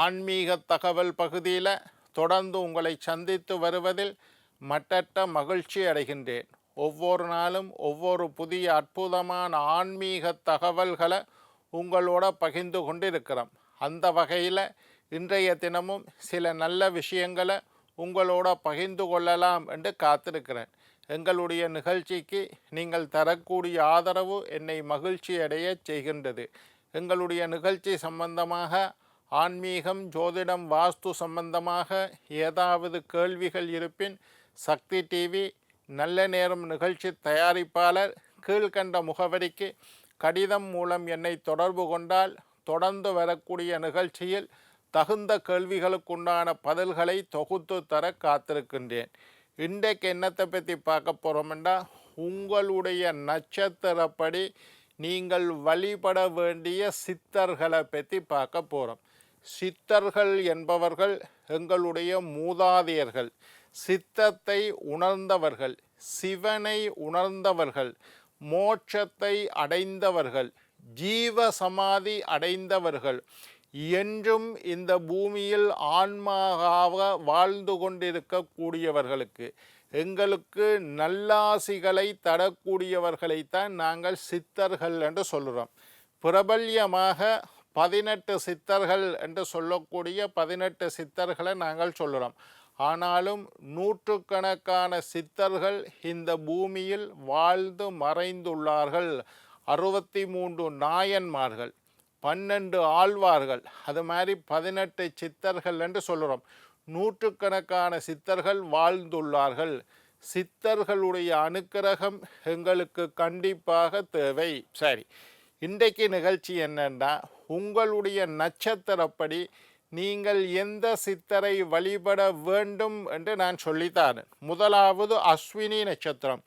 ஆன்மீக தகவல் பகுதியில் தொடர்ந்து உங்களை சந்தித்து வருவதில் மட்டற்ற மகிழ்ச்சி அடைகின்றேன். ஒவ்வொரு நாளும் ஒவ்வொரு புதிய அற்புதமான ஆன்மீக தகவல்களை உங்களோட பகிர்ந்து கொண்டிருக்கிறோம். அந்த வகையில் இன்றைய தினமும் சில நல்ல விஷயங்களை உங்களோட பகிர்ந்து கொள்ளலாம் என்று காத்திருக்கிறேன். எங்களுடைய நிகழ்ச்சிக்கு நீங்கள் தரக்கூடிய ஆதரவு என்னை மகிழ்ச்சி அடைய செய்கின்றது. எங்களுடைய நிகழ்ச்சி சம்பந்தமாக ஆன்மீகம், ஜோதிடம், வாஸ்து சம்பந்தமாக ஏதாவது கேள்விகள் இருப்பின் சக்தி டிவி நல்ல நேரம் நிகழ்ச்சி தயாரிப்பாளர் கீழ்கண்ட முகவரிக்கு கடிதம் மூலம் என்னை தொடர்பு கொண்டால் தொடர்ந்து வரக்கூடிய நிகழ்ச்சியில் தகுந்த கேள்விகளுக்குண்டான பதில்களை தொகுத்து தர காத்திருக்கின்றேன். இன்றைக்கு என்னத்தை பற்றி பார்க்க போகிறோம்னா, உங்களுடைய நட்சத்திரப்படி நீங்கள் வழிபட வேண்டிய சித்தர்களை பற்றி பார்க்க போகிறோம். சித்தர்கள் என்பவர்கள் எங்களுடைய மூதாதையர்கள், சித்தத்தை உணர்ந்தவர்கள், சிவனை உணர்ந்தவர்கள், மோட்சத்தை அடைந்தவர்கள், ஜீவ சமாதி அடைந்தவர்கள், என்றும் இந்த பூமியில் ஆன்மாவாக வாழ்ந்து கொண்டிருக்கக்கூடியவர்களுக்கு, எங்களுக்கு நல்லாசிகளை தரக்கூடியவர்களைத்தான் நாங்கள் சித்தர்கள் என்று சொல்கிறோம். பிரபல்யமாக 18 சித்தர்கள் என்று சொல்லக்கூடிய 18 சித்தர்களை நாங்கள் சொல்கிறோம். ஆனாலும் நூற்றுக்கணக்கான சித்தர்கள் இந்த பூமியில் வாழ்ந்து மறைந்துள்ளார்கள். 63 நாயன்மார்கள், 12 ஆழ்வார்கள், அது மாதிரி 18 சித்தர்கள் என்று சொல்கிறோம். நூற்றுக்கணக்கான சித்தர்கள் வாழ்ந்துள்ளார்கள். சித்தர்களுடைய அனுக்கிரகம் எங்களுக்கு கண்டிப்பாக தேவை. சரி, இன்றைக்கு நிகழ்ச்சி என்னன்னா, உங்களுடைய நட்சத்திரப்படி நீங்கள் எந்த சித்தரை வழிபட வேண்டும் என்று நான் சொல்லித்தரேன். முதலாவது அஸ்வினி நட்சத்திரம்.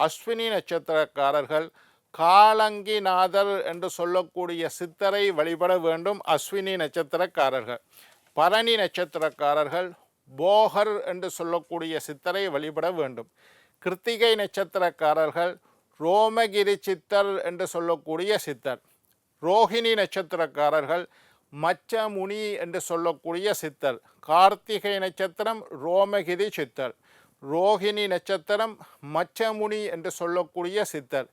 அஸ்வினி நட்சத்திரக்காரர்கள் காலங்கிநாதர் என்று சொல்லக்கூடிய சித்தரை வழிபட வேண்டும். அஸ்வினி நட்சத்திரக்காரர்கள். பரணி நட்சத்திரக்காரர்கள் போகர் என்று சொல்லக்கூடிய சித்தரை வழிபட வேண்டும். கிருத்திகை நட்சத்திரக்காரர்கள் ரோமகிரி சித்தர் என்று சொல்லக்கூடிய சித்தர். ரோஹிணி நட்சத்திரக்காரர்கள் மச்சமுனி என்று சொல்லக்கூடிய சித்தர். கார்த்திகை நட்சத்திரம் ரோமகிரி சித்தர். ரோஹிணி நட்சத்திரம் மச்சமுனி என்று சொல்லக்கூடிய சித்தர்.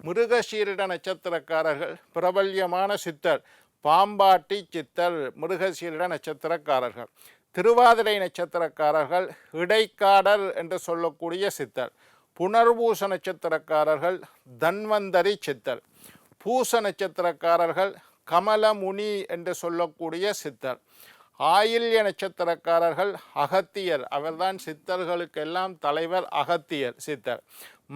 மிருகசீரிட நட்சத்திரக்காரர்கள் பிரபல்யமான சித்தர் பாம்பாட்டி சித்தர், மிருகசீரிட நட்சத்திரக்காரர்கள். திருவாதிரை நட்சத்திரக்காரர்கள் இடைக்காடர் என்று சொல்லக்கூடிய சித்தர். புனர்பூச நட்சத்திரக்காரர்கள் தன்வந்தரி சித்தர். பூச நட்சத்திரக்காரர்கள் கமலமுனி என்று சொல்லக்கூடிய சித்தர். ஆயில்ய நட்சத்திரக்காரர்கள் அகத்தியர், அவர்தான் சித்தர்களுக்கெல்லாம் தலைவர், அகத்தியர் சித்தர்.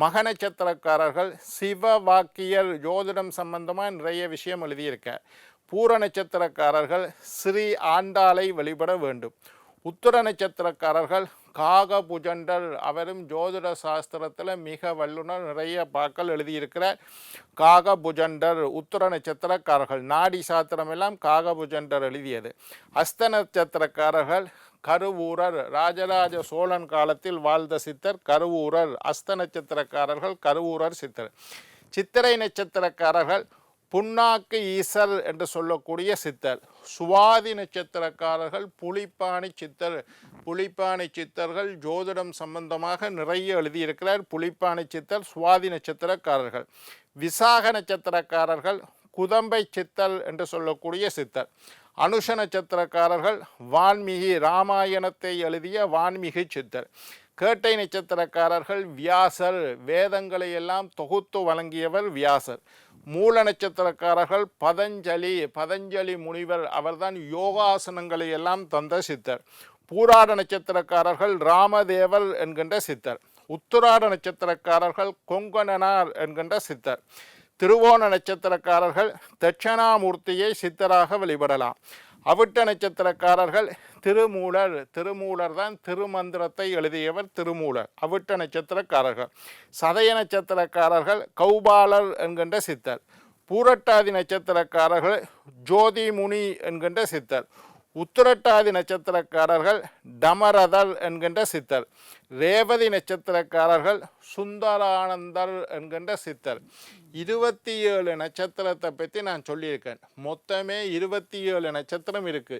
மக நட்சத்திரக்காரர்கள் சிவவாக்கியர், ஜோதிடம் சம்பந்தமாக நிறைய விஷயம் எழுதியிருக்கார். பூர நட்சத்திரக்காரர்கள் ஸ்ரீ ஆண்டாளை வழிபட வேண்டும். உத்தர நட்சத்திரக்காரர்கள் காகபுஜண்டர், அவரும் ஜோதிட சாஸ்திரத்தில் மிக வல்லுனர், நிறைய பாக்கள் எழுதியிருக்கிறார். காகபுஜண்டர் உத்தர நட்சத்திரக்காரர்கள். நாடி சாஸ்திரம் எல்லாம் காகபுஜண்டர் எழுதியது. அஸ்த நட்சத்திரக்காரர்கள் கருவூரர், ராஜராஜ சோழன் காலத்தில் வாழ்ந்த சித்தர் கருவூரர். அஸ்த நட்சத்திரக்காரர்கள் கருவூரர் சித்தர். சித்திரை நட்சத்திரக்காரர்கள் புன்னாக்கு ஈசர் என்று சொல்லக்கூடிய சித்தர். சுவாதி நட்சத்திரக்காரர்கள் புலிப்பாணி சித்தர். புலிப்பாணி சித்தர்கள் ஜோதிடம் சம்பந்தமாக நிறைய எழுதியிருக்கிறார். புலிப்பாணி சித்தர் சுவாதி நட்சத்திரக்காரர்கள். விசாக நட்சத்திரக்காரர்கள் குதம்பை சித்தர் என்று சொல்லக்கூடிய சித்தர். அனுஷ நட்சத்திரக்காரர்கள் வான்மீகி, ராமாயணத்தை எழுதிய வான்மீகி சித்தர். கேட்டை நட்சத்திரக்காரர்கள் வியாசர், வேதங்களை எல்லாம் தொகுத்து வழங்கியவர் வியாசர். மூல நட்சத்திரக்காரர்கள் பதஞ்சலி முனிவர், அவர்தான் யோகாசனங்களை எல்லாம் தந்த சித்தர். பூராட நட்சத்திரக்காரர்கள் ராமதேவர் என்கின்ற சித்தர். உத்திராட நட்சத்திரக்காரர்கள் கொங்கணனார் என்கின்ற சித்தர். திருவோண நட்சத்திரக்காரர்கள் தட்சணாமூர்த்தியை சித்தராக வழிபடலாம். அவிட்ட நட்சத்திரக்காரர்கள் திருமூலர் தான் திருமந்திரத்தை எழுதியவர் திருமூலர், அவிட்ட நட்சத்திரக்காரர்கள். சதய நட்சத்திரக்காரர்கள் கௌபாலர் என்கின்ற சித்தர். பூரட்டாதி நட்சத்திரக்காரர்கள் ஜோதிமுனி என்கின்ற சித்தர். உத்திரட்டாதி நட்சத்திரக்காரர்கள் டமரதர் என்கின்ற சித்தர், ரேவதி நட்சத்திரக்காரர்கள் சுந்தரானந்தர் என்கின்ற சித்தர். 27 நட்சத்திரத்தை பற்றி நான் சொல்லியிருக்கேன். மொத்தமே 27 நட்சத்திரம் இருக்கு.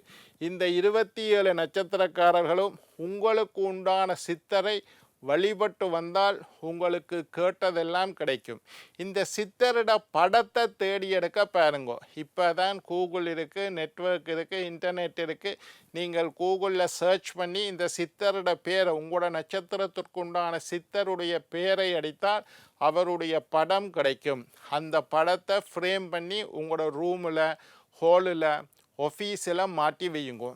இந்த 27 நட்சத்திரக்காரர்களும் உங்களுக்கு உண்டான சித்தரை வழிபட்டு வந்தால் உங்களுக்கு கேட்டதெல்லாம் கிடைக்கும். இந்த சித்தரிட படத்தை தேடி எடுக்க பாருங்க. இப்போ தான் கூகுள் இருக்குது, நெட்வொர்க் இருக்குது, இன்டர்நெட் இருக்குது. நீங்கள் கூகுளில் சர்ச் பண்ணி இந்த சித்தரிட பேரை, உங்களோட நட்சத்திரத்திற்கு உண்டான சித்தருடைய பேரை அடித்தால் அவருடைய படம் கிடைக்கும். அந்த படத்தை ஃப்ரேம் பண்ணி உங்களோட ரூமில், ஹாலில், ஆஃபீஸில் மாட்டி வையுங்க.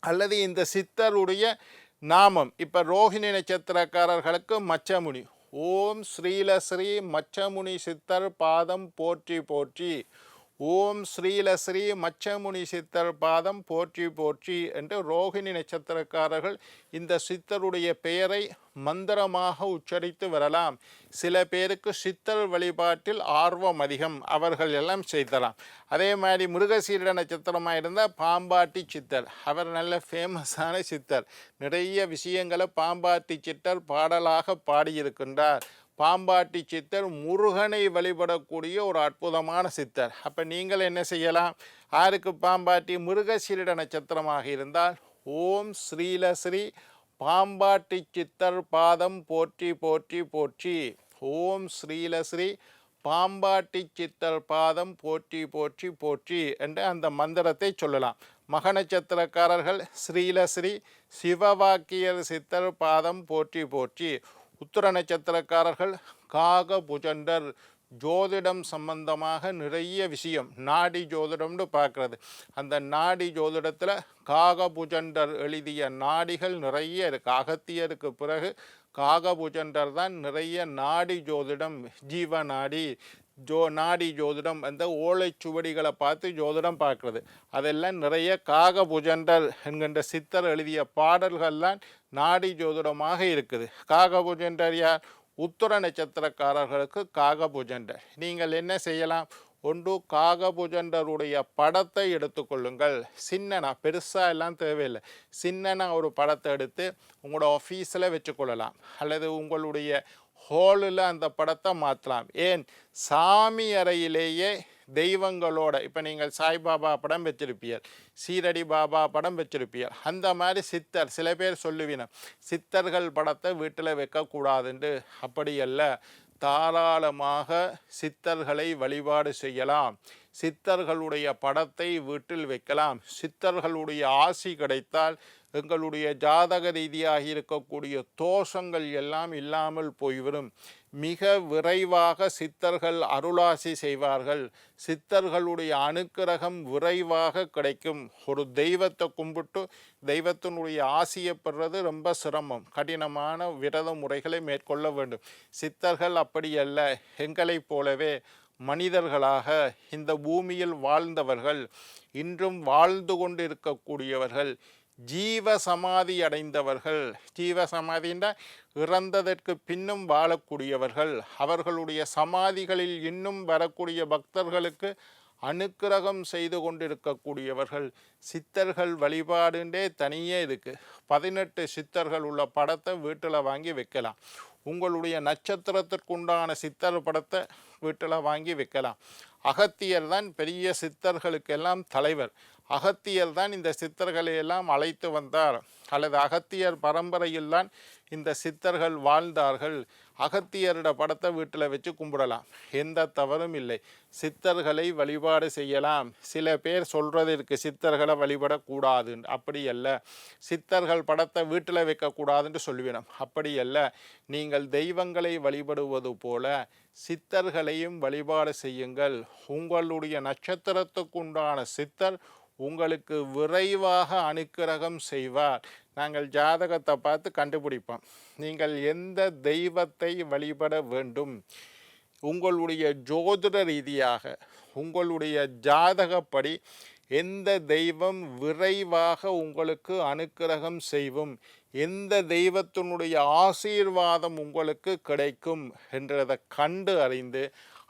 அல்லது இந்த சித்தருடைய நாமம், இப்போ ரோஹிணி நட்சத்திரக்காரர்களுக்கு மச்சமுனி, ஓம் ஸ்ரீலஸ்ரீ மச்சமுனி சித்தர் பாதம் போற்றி போற்றி, ஓம் ஸ்ரீலஸ்ரீ மச்சமுனி சித்தர் பாதம் போற்றி போற்றி என்று ரோஹிணி நட்சத்திரக்காரர்கள் இந்த சித்தருடைய பெயரை மந்திரமாக உச்சரித்து வரலாம். சில பேருக்கு சித்தர் வழிபாட்டில் ஆர்வம் அதிகம், அவர்கள் எல்லாம் செய்தலாம். அதே மாதிரி மிருகசீரிட நட்சத்திரமாக இருந்தால் பாம்பாட்டி சித்தர், அவர் நல்ல ஃபேமஸான சித்தர். நிறைய விஷயங்களை பாம்பாட்டி சித்தர் பாடலாக பாடியிருக்கின்றார். பாம்பாட்டி சித்தர் முருகனை வழிபடக்கூடிய ஒரு அற்புதமான சித்தர். அப்போ நீங்கள் என்ன செய்யலாம்? யாருக்கு பாம்பாட்டி? மிருகசீரிட நட்சத்திரமாக இருந்தால் ஓம் ஸ்ரீலஸ்ரீ பாம்பாட்டி சித்தர் பாதம் போற்றி போற்றி போற்றி, ஓம் ஸ்ரீலஸ்ரீ பாம்பாட்டி சித்தர் பாதம் போற்றி போற்றி போற்றி என்று அந்த மந்திரத்தை சொல்லலாம். மக நட்சத்திரக்காரர்கள் ஸ்ரீலஸ்ரீ சிவவாக்கியர் சித்தர் பாதம் போற்றி போற்றி. உத்திர நட்சத்திரக்காரர்கள் காகபுஜண்டர், ஜோதிடம் சம்பந்தமாக நிறைய விஷயம், நாடி ஜோதிடம்னு பார்க்குறது. அந்த நாடி ஜோதிடத்தில் காகபுஜண்டர் எழுதிய நாடிகள் நிறைய இருக்குது. அகத்தியருக்கு பிறகு காகபுஜண்டர் தான் நிறைய நாடி ஜோதிடம், ஜீவநாடி, நாடி ஜோதிடம், அந்த ஓலைச்சுவடிகளை பார்த்து ஜோதிடம் பார்க்குறது. அதெல்லாம் நிறைய காகபுஜண்டர் என்கின்ற சித்தர் எழுதிய பாடல்கள்லாம் நாடி ஜோதிடமாக இருக்குது. காகபுஜண்டர் யார்? உத்திர நட்சத்திரக்காரர்களுக்கு காகபுஜண்டர். நீங்கள் என்ன செய்யலாம்? ஒன்று காகபுஜண்டருடைய படத்தை எடுத்துக்கொள்ளுங்கள். சின்னனா, பெருசாக எல்லாம் தேவையில்லை, சின்னனா ஒரு படத்தை எடுத்து உங்களோட ஆஃபீஸில் வச்சுக்கொள்ளலாம். அல்லது உங்களுடைய ஹாலில் அந்த படத்தை மாற்றலாம். ஏன், சாமி அறையிலேயே தெய்வங்களோட, இப்போ நீங்கள் சாய்பாபா படம் வச்சிருப்பீர், சீரடி பாபா படம் வச்சிருப்பீர், அந்த மாதிரி சித்தர், சில பேர் சொல்லுவீங்க சித்தர்கள் படத்தை வீட்டில் வைக்கக்கூடாதுண்டு. அப்படி அல்ல, தாராளமாக சித்தர்களை வழிபாடு செய்யலாம். சித்தர்களுடைய படத்தை வீட்டில் வைக்கலாம். சித்தர்களுடைய ஆசி கிடைத்தால் எங்களுடைய ஜாதக ரீதியாக இருக்கக்கூடிய தோஷங்கள் எல்லாம் இல்லாமல் போய்விடும். மிக விரைவாக சித்தர்கள் அருளாசி செய்வார்கள். சித்தர்களுடைய அனுக்கிரகம் விரைவாக கிடைக்கும். ஒரு தெய்வத்தை கும்பிட்டு தெய்வத்தினுடைய ஆசியை பெறுறது ரொம்ப சிரமம், கடினமான விரத முறைகளை மேற்கொள்ள வேண்டும். சித்தர்கள் அப்படி அல்ல, எங்களைப் போலவே மனிதர்களாக இந்த பூமியில் வாழ்ந்தவர்கள், இன்றும் வாழ்ந்து கொண்டு இருக்கக்கூடியவர்கள், ஜீவ சமாதி அடைந்தவர்கள். ஜீவ சமாதின்னா இறந்ததற்கு பின்னும் வாழக்கூடியவர்கள். அவர்களுடைய சமாதிகளில் இன்னும் வரக்கூடிய பக்தர்களுக்கு அனுக்கிரகம் செய்து கொண்டிருக்கக்கூடியவர்கள். சித்தர்கள் வழிபாடுண்டே தனியே இருக்குது. 18 சித்தர்கள் உள்ள படத்தை வீட்டில் வாங்கி வைக்கலாம். உங்களுடைய நட்சத்திரத்திற்குண்டான சித்தர் படத்தை வீட்டில் வாங்கி வைக்கலாம். அகத்தியர் தான் பெரிய சித்தர்களுக்கெல்லாம் தலைவர். அகத்தியர் தான் இந்த சித்தர்களை எல்லாம் அழைத்து வந்தார், அல்லது அகத்தியர் பரம்பரையில் தான் இந்த சித்தர்கள் வாழ்ந்தார்கள். அகத்தியரோட படத்தை வீட்டில் வச்சு கும்பிடலாம், எந்த தவறும் இல்லை. சித்தர்களை வழிபாடு செய்யலாம். சில பேர் சொல்கிறதற்கு சித்தர்களை வழிபடக்கூடாது, அப்படி அல்ல. சித்தர்கள் படத்தை வீட்டில் வைக்கக்கூடாதுன்னு சொல்லுவினோம், அப்படி அல்ல. நீங்கள் தெய்வங்களை வழிபடுவது போல சித்தர்களையும் வழிபாடு செய்யுங்கள். உங்களுடைய நட்சத்திரத்துக்குண்டான சித்தர் உங்களுக்கு விரைவாக அனுக்கிரகம் செய்வார். நாங்கள் ஜாதகத்தை பார்த்து கண்டுபிடிப்போம் நீங்கள் எந்த தெய்வத்தை வழிபட வேண்டும். உங்களுடைய ஜோதிட ரீதியாக உங்களுடைய ஜாதகப்படி எந்த தெய்வம் விரைவாக உங்களுக்கு அனுக்கிரகம் செய்யும், எந்த தெய்வத்தினுடைய ஆசீர்வாதம் உங்களுக்கு கிடைக்கும் என்றதை கண்டு அறிந்து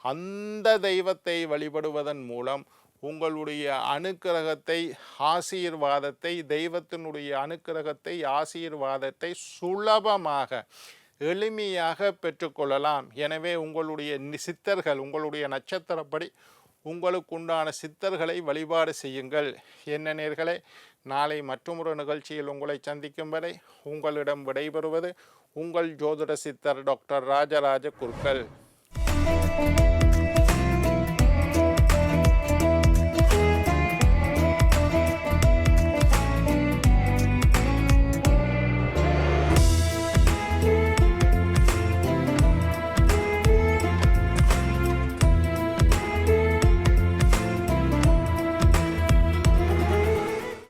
அந்த தெய்வத்தை வழிபடுவதன் மூலம் உங்களுடைய அனுக்கிரகத்தை ஆசீர்வாதத்தை தெய்வத்தினுடைய அனுக்கிரகத்தை ஆசீர்வாதத்தை சுலபமாக எளிமையாக பெற்றுக்கொள்ளலாம். எனவே உங்களுடைய சித்தர்கள் உங்களுடைய நட்சத்திரப்படி உங்களுக்குண்டான சித்தர்களை வழிபாடு செய்யுங்கள். என்ன நேயர்களே, நாளை மற்றொரு நிகழ்ச்சியில் உங்களை சந்திக்கும் வரை உங்களிடம் விடைபெறுவது உங்கள் ஜோதிட சித்தர் டாக்டர் ராஜராஜ குருக்கள்.